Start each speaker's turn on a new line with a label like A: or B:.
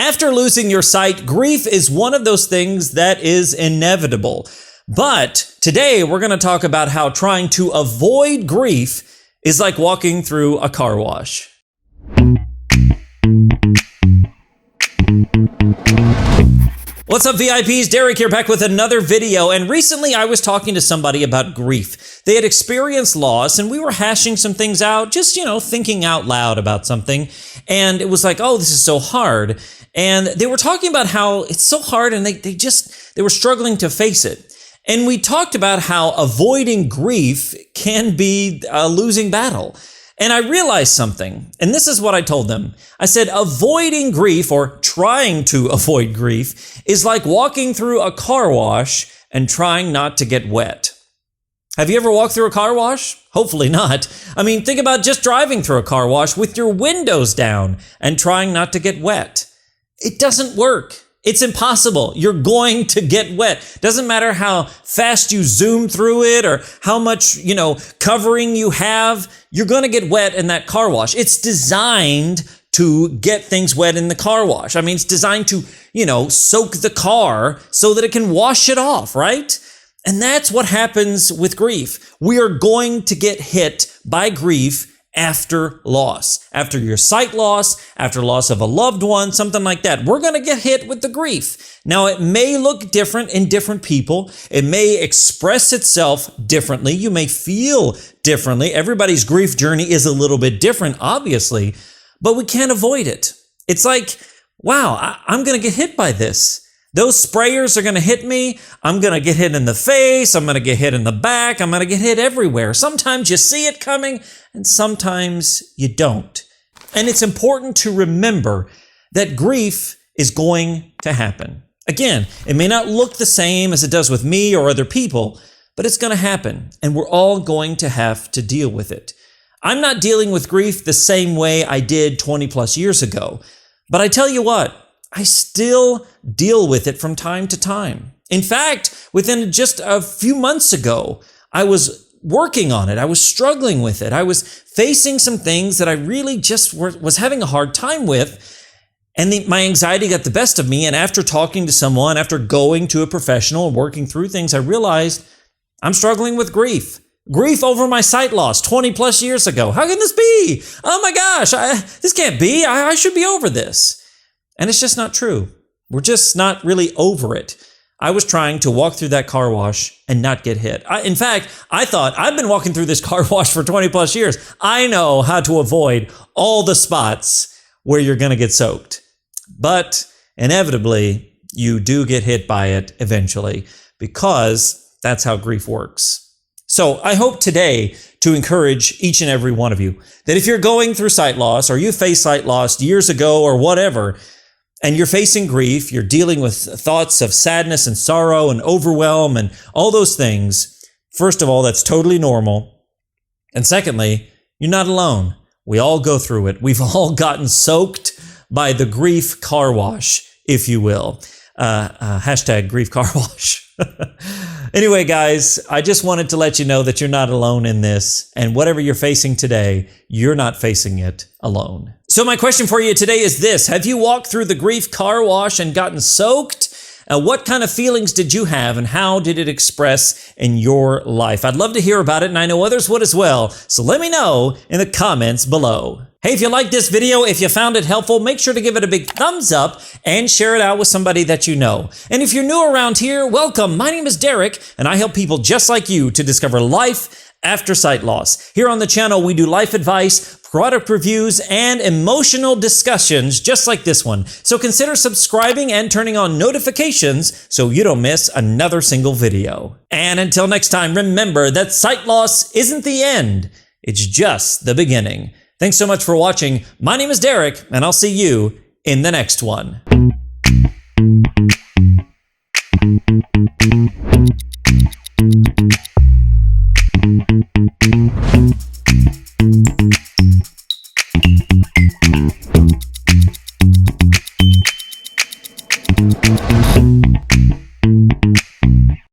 A: After losing your sight, grief is one of those things that is inevitable. But today we're going to talk about how trying to avoid grief is like walking through a car wash. What's up, VIPs? Derek here, back with another video. And recently I was talking to somebody about grief. They had experienced loss and we were hashing some things out, just, thinking out loud about something. And it was like, oh, this is so hard. And they were talking about how it's so hard and they were struggling to face it. And we talked about how avoiding grief can be a losing battle. And I realized something, and this is what I told them. I said, avoiding grief or trying to avoid grief is like walking through a car wash and trying not to get wet. Have you ever walked through a car wash? Hopefully not. I mean, think about just driving through a car wash with your windows down and trying not to get wet. It doesn't work. It's impossible. You're going to get wet. Doesn't matter how fast you zoom through it or how much, covering you have. You're going to get wet in that car wash. It's designed to get things wet in the car wash. I mean, it's designed to, soak the car so that it can wash it off, right? And that's what happens with grief. We are going to get hit by grief after loss, after your sight loss, after loss of a loved one, something like that. We're going to get hit with the grief. Now, it may look different in different people. It may express itself differently. You may feel differently. Everybody's grief journey is a little bit different, obviously, but we can't avoid it. It's like, wow, I'm going to get hit by this. Those sprayers are going to hit me. I'm going to get hit in the face. I'm going to get hit in the back. I'm going to get hit everywhere. Sometimes you see it coming and sometimes you don't. And it's important to remember that grief is going to happen. Again, it may not look the same as it does with me or other people, but it's going to happen and we're all going to have to deal with it. I'm not dealing with grief the same way I did 20 plus years ago, but I tell you what, I still deal with it from time to time. In fact, within just a few months ago, I was working on it. I was struggling with it. I was facing some things that I really just was having a hard time with. And my anxiety got the best of me. And after talking to someone, after going to a professional and working through things, I realized I'm struggling with grief. Grief over my sight loss 20 plus years ago. How can this be? Oh my gosh, this can't be. I should be over this. And it's just not true. We're just not really over it. I was trying to walk through that car wash and not get hit. In fact, I thought I've been walking through this car wash for 20 plus years. I know how to avoid all the spots where you're going to get soaked. But inevitably, you do get hit by it eventually because that's how grief works. So I hope today to encourage each and every one of you that if you're going through sight loss or you faced sight loss years ago or whatever, and you're facing grief, you're dealing with thoughts of sadness and sorrow and overwhelm and all those things, first of all, that's totally normal. And secondly, you're not alone. We all go through it. We've all gotten soaked by the grief car wash, if you will. Hashtag grief car wash. Anyway, guys, I just wanted to let you know that you're not alone in this, and whatever you're facing today, you're not facing it alone. So my question for you today is this. Have you walked through the grief car wash and gotten soaked? What kind of feelings did you have and how did it express in your life? I'd love to hear about it, and I know others would as well. So let me know in the comments below. Hey, if you liked this video, if you found it helpful, make sure to give it a big thumbs up and share it out with somebody that you know. And if you're new around here, welcome. My name is Derek, and I help people just like you to discover life after sight loss. Here on the channel, we do life advice, product reviews, and emotional discussions just like this one. So consider subscribing and turning on notifications so you don't miss another single video. And until next time, remember that sight loss isn't the end. It's just the beginning. Thanks so much for watching. My name is Derek, and I'll see you in the next one.